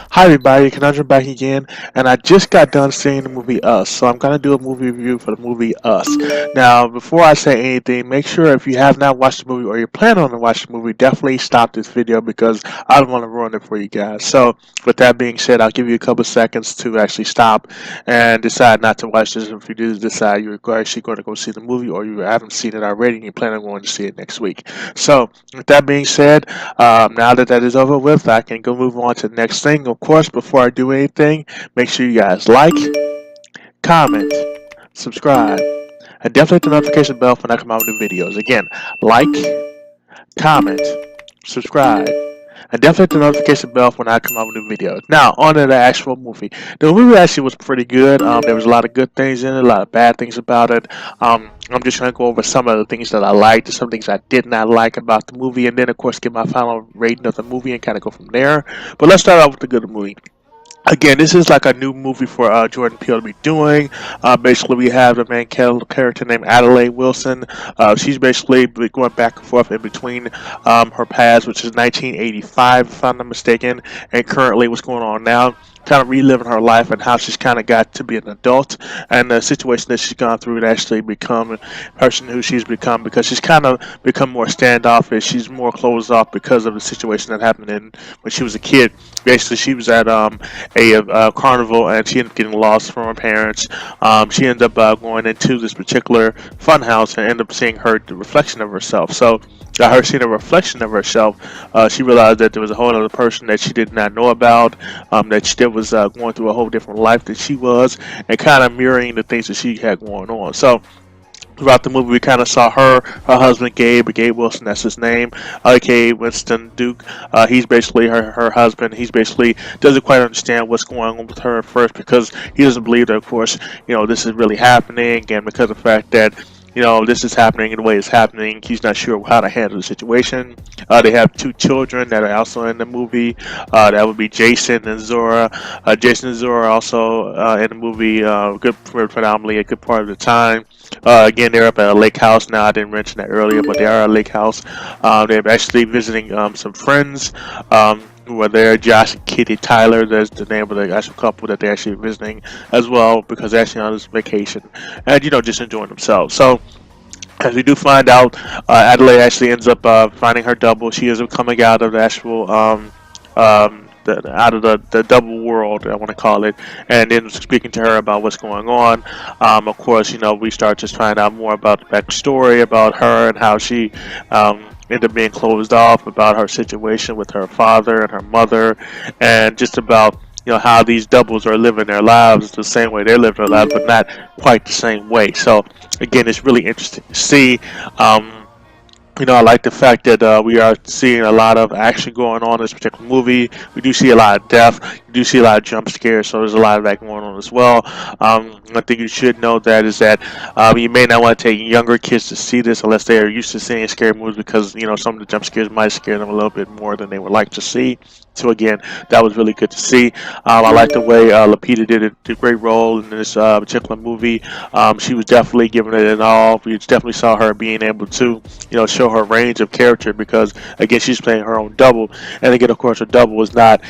Hi everybody, Conundrum back again, and I just got done seeing the movie Us, so I'm gonna do a movie review for the movie Us. Now, before I say anything, make sure if you have not watched the movie or you're planning on to watch the movie, definitely stop this video because I don't want to ruin it for you guys. So, with that being said, I'll give you a couple seconds to actually stop and decide not to watch this. If you do decide you're actually going to go see the movie or you haven't seen it already and you plan on going to see it next week. So, with that being said, now that that is over with, I can go move on to the next thing. Of course, before I do anything, make sure you guys like, comment, subscribe, and definitely hit the notification bell when I come out with new videos. Again, like, comment, subscribe, and definitely hit the notification bell when I come out with new videos. Now, on to the actual movie. The movie actually was pretty good. There was a lot of good things in it, a lot of bad things about it. I'm just trying to go over some of the things that I liked, some things I did not like about the movie, and then, of course, give my final rating of the movie and kind of go from there. But let's start out with the good movie. Again, this is like a new movie for Jordan Peele to be doing. Basically, we have a main character named Adelaide Wilson. She's basically going back and forth in between her past, which is 1985, if I'm not mistaken, and currently what's going on now. Kind of reliving her life and how she's kind of got to be an adult and the situation that she's gone through to actually become the person who she's become because she's kind of become more standoffish. She's more closed off because of the situation that happened when she was a kid. Basically, she was at a carnival and she ended up getting lost from her parents. She ended up going into this particular fun house and ended up seeing the reflection of herself. So her seeing a reflection of herself, she realized that there was a whole other person that she did not know about, that she was going through a whole different life than she was, and kind of mirroring the things that she had going on. So throughout the movie, we kind of saw her husband, Gabe Wilson, that's his name, aka Winston Duke. He's basically her husband. He's basically doesn't quite understand what's going on with her at first because he doesn't believe that, of course, this is really happening, and because of the fact that this is happening in the way it's happening. He's not sure how to handle the situation. They have two children that are also in the movie. That would be Jason and Zora. Jason and Zora are also in the movie, predominantly a good part of the time. Again, they're up at a lake house now. I didn't mention that earlier, but they are at a lake house. They're actually visiting some friends. Who are there, Josh and Kitty Tyler, that's the name of the actual couple that they're actually visiting as well because they're actually on this vacation and, just enjoying themselves. So, as we do find out, Adelaide actually ends up finding her double. She is coming out of the actual, out of the double world, I want to call it, and then speaking to her about what's going on. Of course, we start just finding out more about the backstory about her and how she, ended up being closed off about her situation with her father and her mother, and just about how these doubles are living their lives the same way they live their lives, but not quite the same way. So again, it's really interesting to see. I like the fact that we are seeing a lot of action going on in this particular movie. We do see a lot of death. We do see a lot of jump scares, so there's a lot of that going on as well. One thing you should know that is that you may not want to take younger kids to see this unless they are used to seeing scary movies because, some of the jump scares might scare them a little bit more than they would like to see. So again, that was really good to see. I like the way Lupita did a great role in this particular movie. She was definitely giving it an all. We definitely saw her being able to, show her range of character because again, she's playing her own double, and again, of course, her double is not,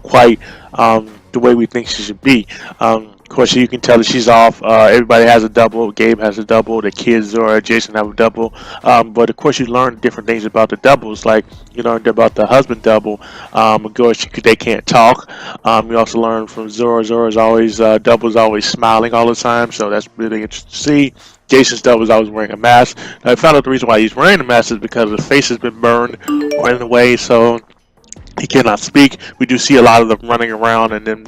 quite the way we think she should be. Of course, you can tell that she's off. Everybody has a double. Gabe has a double. The kids or Jason have a double. But of course, you learn different things about the doubles. Like you learned about the husband double. Of course, they can't talk. You also learn from Zora. Zora's always double's always smiling all the time. So that's really interesting to see. Jason's double is always wearing a mask. I found out the reason why he's wearing a mask is because his face has been burned or in a way. So he cannot speak. We do see a lot of them running around and then,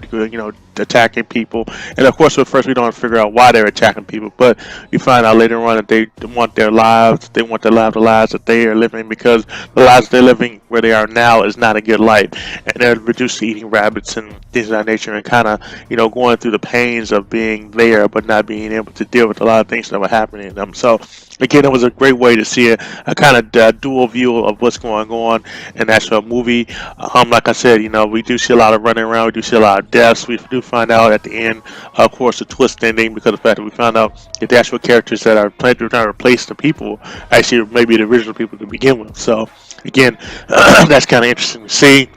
attacking people. And of course, at first we don't figure out why they're attacking people, but we find out later on that they want their lives. They want to live the lives that they are living because the lives they're living where they are now is not a good life. And they're reduced to eating rabbits and things of that nature and kind of, going through the pains of being there but not being able to deal with a lot of things that were happening to them. So again, it was a great way to see a kind of dual view of what's going on in the actual movie. Like I said, we do see a lot of running around. We do see a lot of deaths. We do find out at the end, of course, the twist ending because of the fact that we found out that the actual characters that are planned to try to replace the people actually maybe the original people to begin with. So again, that's kind of interesting to see.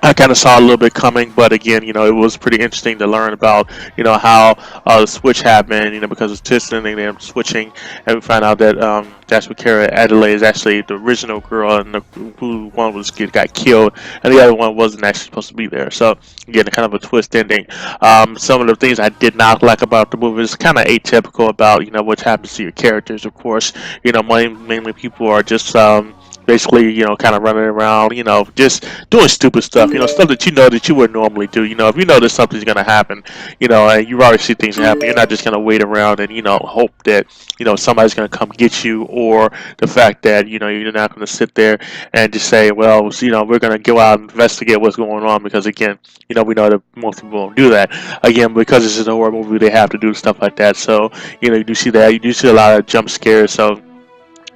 I kind of saw a little bit coming, but again, it was pretty interesting to learn about, how the switch happened, because of Tristan and them switching, and we find out that that's what Kara Adelaide is actually the original girl, and who one got killed, and the other one wasn't actually supposed to be there. So again, kind of a twist ending. Some of the things I did not like about the movie is kind of atypical about, what happens to your characters. Of course, mainly people are just basically, kind of running around, just doing stupid stuff, stuff that that you would normally do. If you know that something's gonna happen, and you've already seen things happen, you're not just gonna wait around and hope that somebody's gonna come get you, or the fact that you're not gonna sit there and just say, well, we're gonna go out and investigate what's going on, because again, we know that most people won't do that. Again, because this is a horror movie, they have to do stuff like that. So you do see that, you do see a lot of jump scares. So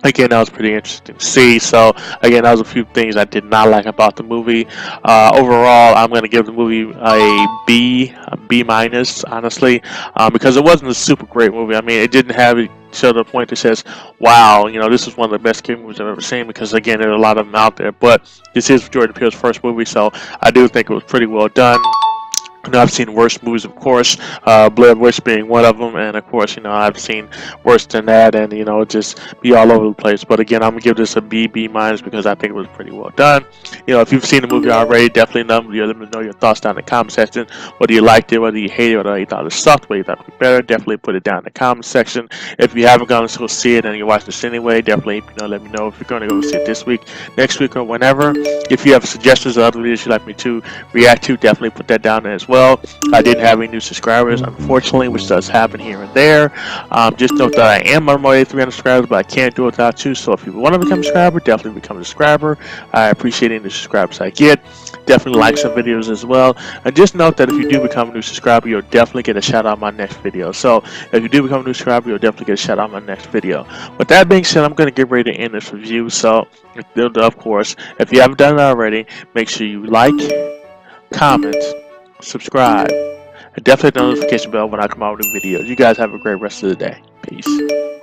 again, that was pretty interesting to see. So again, that was a few things I did not like about the movie. Overall, I'm going to give the movie a B minus, honestly, because it wasn't a super great movie. I mean, it didn't have it show the point that says, wow, this is one of the best scary movies I've ever seen, because again, there are a lot of them out there, but this is Jordan Peele's first movie, so I do think it was pretty well done. I've seen worse movies, of course, Blair Witch being one of them, and of course, I've seen worse than that, and just be all over the place. But again, I'm gonna give this a B minus, because I think it was pretty well done. If you've seen the movie already, definitely let me know your thoughts down in the comment section. Whether you liked it, whether you hated it, whether you thought it sucked, whether you thought it was better, definitely put it down in the comment section. If you haven't gone to go see it and you watch this anyway, definitely let me know if you're going to go see it this week, next week, or whenever. If you have suggestions or other videos you'd like me to react to, definitely put that down there as well. I didn't have any new subscribers, unfortunately, which does happen here and there. Just note that I am on my way to 300 subscribers, but I can't do it without you. So if you want to become a subscriber, definitely become a subscriber. I appreciate any subscribers I get. Definitely like some videos as well. And just note that if you do become a new subscriber, you'll definitely get a shout out on my next video. So if you do become a new subscriber, you'll definitely get a shout out on my next video. With that being said, I'm going to get ready to end this review. So, of course, if you haven't done it already, make sure you like, comment, subscribe, and definitely hit the notification bell when I come out with new videos. You guys have a great rest of the day. Peace.